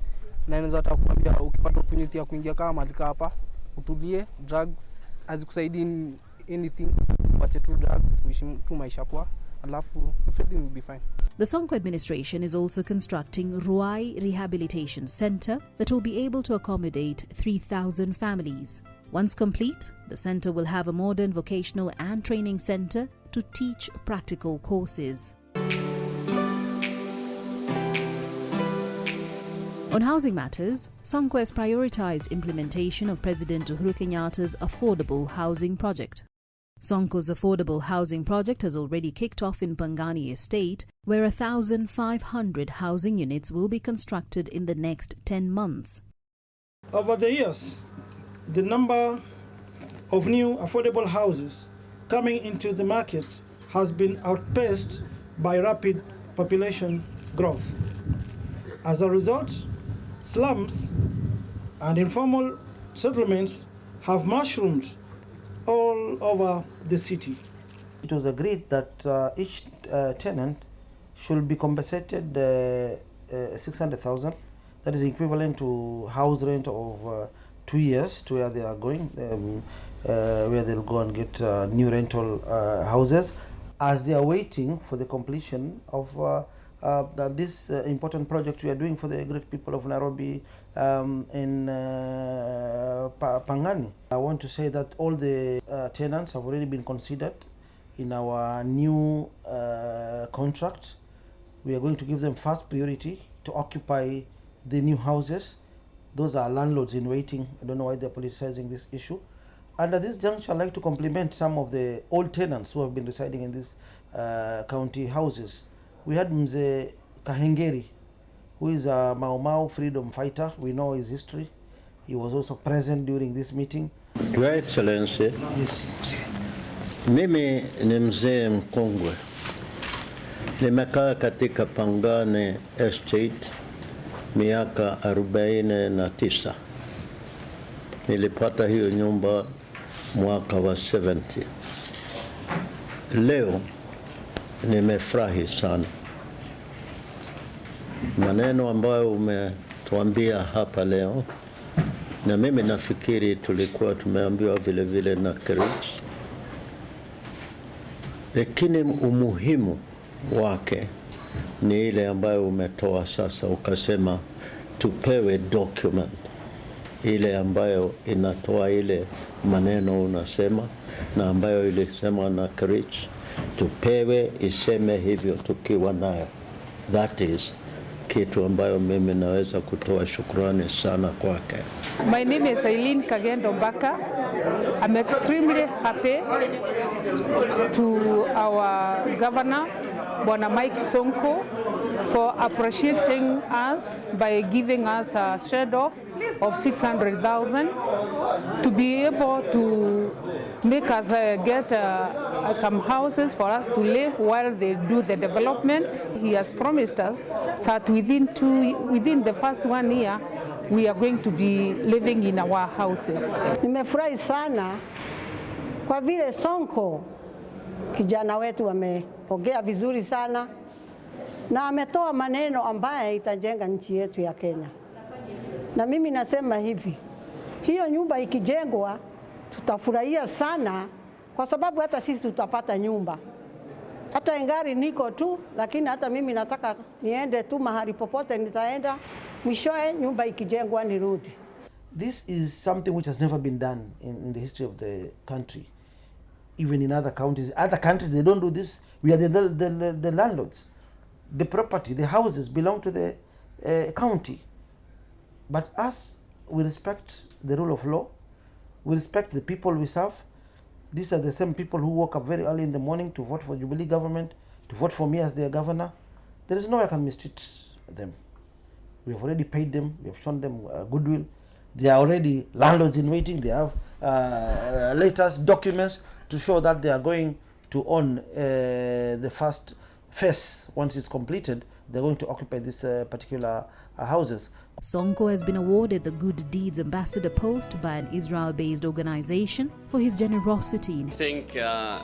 na naweza hata kuambia ukipata opportunity ya kuingia kama mahali hapa utulie, drugs hazikusaidii anything, wacha tu drugs, uishi tu maisha poa, alafu everything will be fine. The Sonko administration is also constructing Ruai Rehabilitation Center that will be able to accommodate 3,000 families. Once complete, the center will have a modern vocational and training center to teach practical courses. On housing matters, Sonko has prioritized implementation of President Uhuru Kenyatta's affordable housing project. Sonko's affordable housing project has already kicked off in Pangani Estate, where 1,500 housing units will be constructed in the next 10 months. Over the years, the number of new affordable houses coming into the market has been outpaced by rapid population growth. As a result, slums and informal settlements have mushroomed all over the city. It was agreed that each tenant should be compensated 600,000. That is equivalent to house rent of 2 years to where they are going, where they'll go and get new rental houses as they are waiting for the completion of this important project we are doing for the great people of Nairobi in Pangani. I want to say that all the tenants have already been considered in our new contract. We are going to give them first priority to occupy the new houses. Those are landlords in waiting. I don't know why they're politicizing this issue. And at this juncture, I'd like to compliment some of the old tenants who have been residing in these county houses. We had Mzee Kahengeri, who is a Mau Mau freedom fighter. We know his history. He was also present during this meeting. Your Excellency, yes. Mimi ni mzee mkongwe. Nimekaa katika Pangani Estate miaka 49. Nilipata hiyo nyumba mwaka wa 70. Leo nimefurahi sana. Maneno ambayo umetuambia hapa leo, na mimi nafikiri tulikuwa tumeambiwa vile vile na Chris, lakini umuhimu wake ni ile ambayo umetoa sasa, ukasema tupewe document ile ambayo inatoa ile maneno unasema na ambayo ilisema na Chris, tupewe iseme hivyo tukiwa nayo. That is kitu ambayo mimi naweza kutoa shukrani sana kwake. My name is Eileen Kagendo Mbaka. I'm extremely happy to our governor, Bwana Mike Sonko, for appreciating us by giving us a share off of 600,000 to be able to make us get some houses for us to live while they do the development. He has promised us that within the first 1 year, we are going to be living in our houses. Nimefurahi sana kwa vile Sonko kijana wetu ameongea vizuri sana na ametoa maneno ambaye itajenga nchi yetu ya Kenya. Na mimi nasema hivi, hiyo nyumba ikijengwa tutafurahia sana kwa sababu hata sisi tutapata nyumba. Hata ingari niko tu, lakini hata mimi nataka niende tu mahali popote nitaenda, mwishoe nyumba ikijengwa nirudi. This is something which has never been done in the history of the country. Even in other counties. Other countries, they don't do this. We are the landlords. The property, the houses belong to the county. But us, we respect the rule of law. We respect the people we serve. These are the same people who woke up very early in the morning to vote for Jubilee government, to vote for me as their governor. There is no way I can mistreat them. We have already paid them. We have shown them goodwill. They are already landlords in waiting. They have letters, documents to show that they are going to own the first phase. Once it's completed, they're going to occupy these particular houses. Sonko has been awarded the Good Deeds Ambassador post by an Israel-based organization for his generosity. I think, Your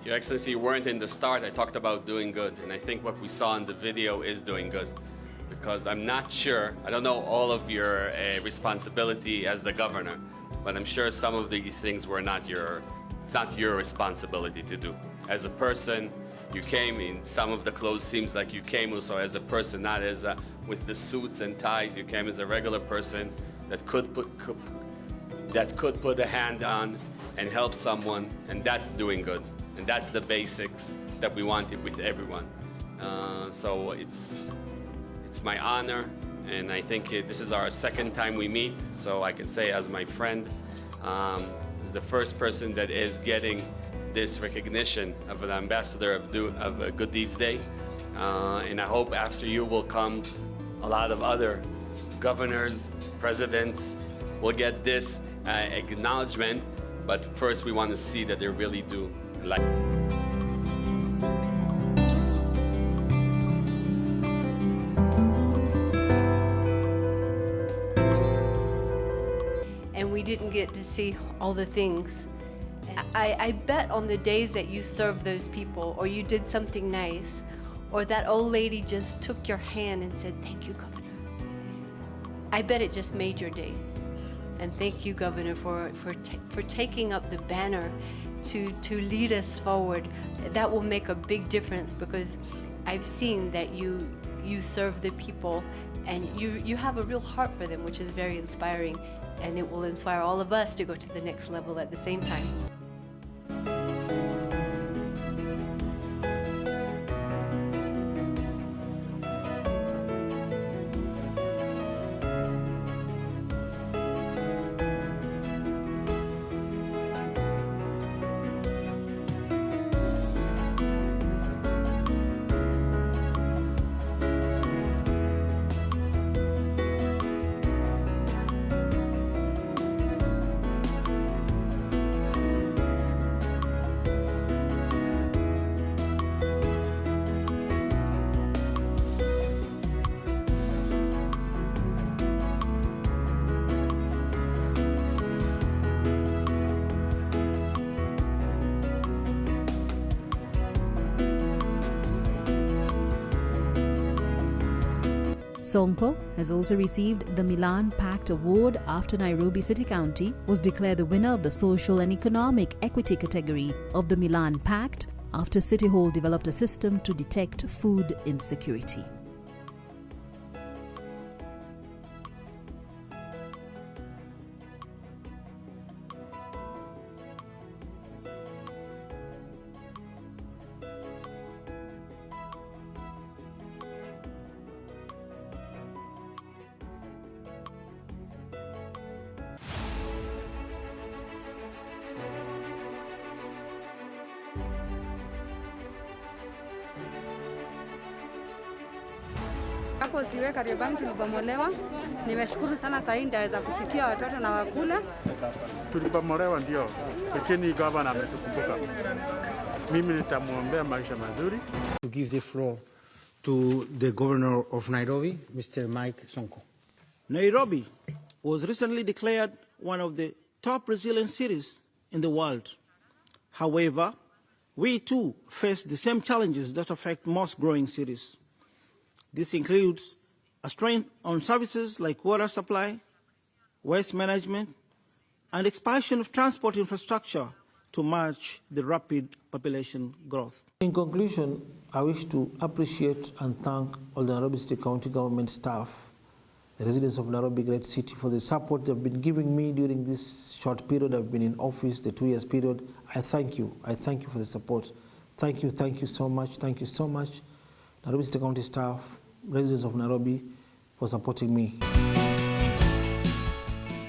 Excellency, you weren't in the start. I talked about doing good, and I think what we saw in the video is doing good. Because I'm not sure, I don't know all of your responsibility as the governor, but I'm sure some of these things were not it's not your responsibility to do. As a person, you came in, some of the clothes seems like you came also as a person, not as with the suits and ties. You came as a regular person that could put a hand on and help someone, and that's doing good. And that's the basics that we wanted with everyone. So it's my honor, and I think this is our second time we meet, so I can say as my friend, is the first person that is getting this recognition of an ambassador of a Good Deeds Day. And I hope after you will come a lot of other governors, presidents will get this acknowledgement, but first we want to see that they really do like. And we didn't get to see all the things. I bet on the days that you served those people, or you did something nice, or that old lady just took your hand and said, "Thank you, Governor." I bet it just made your day. And thank you, Governor, for taking up the banner to lead us forward. That will make a big difference, because I've seen that you serve the people, and you have a real heart for them, which is very inspiring, and it will inspire all of us to go to the next level at the same time. Sonko has also received the Milan Pact Award after Nairobi City County was declared the winner of the Social and Economic Equity category of the Milan Pact after City Hall developed a system to detect food insecurity. Hapo siwe Kariobangi tulibomolewa. Nimeshukuru sana sasa ndaweza kupikia watoto na wakula. Tulibomolewa ndio, lakini gavana ametukumbuka. Mimi nitamuombea maisha mazuri. To give the floor to the governor of Nairobi, Mr. Mike Sonko. Nairobi was recently declared one of the top resilient cities in the world. However, we too face the same challenges that affect most growing cities. This includes a strain on services like water supply, waste management, and expansion of transport infrastructure to match the rapid population growth. In conclusion, I wish to appreciate and thank all the Nairobi City County Government staff, the residents of Nairobi Great City, for the support they've been giving me during this short period I've been in office, the 2 years period. I thank you. I thank you for the support. Thank you so much. Thank you so much, Nairobi City County staff, residents of Nairobi, for supporting me.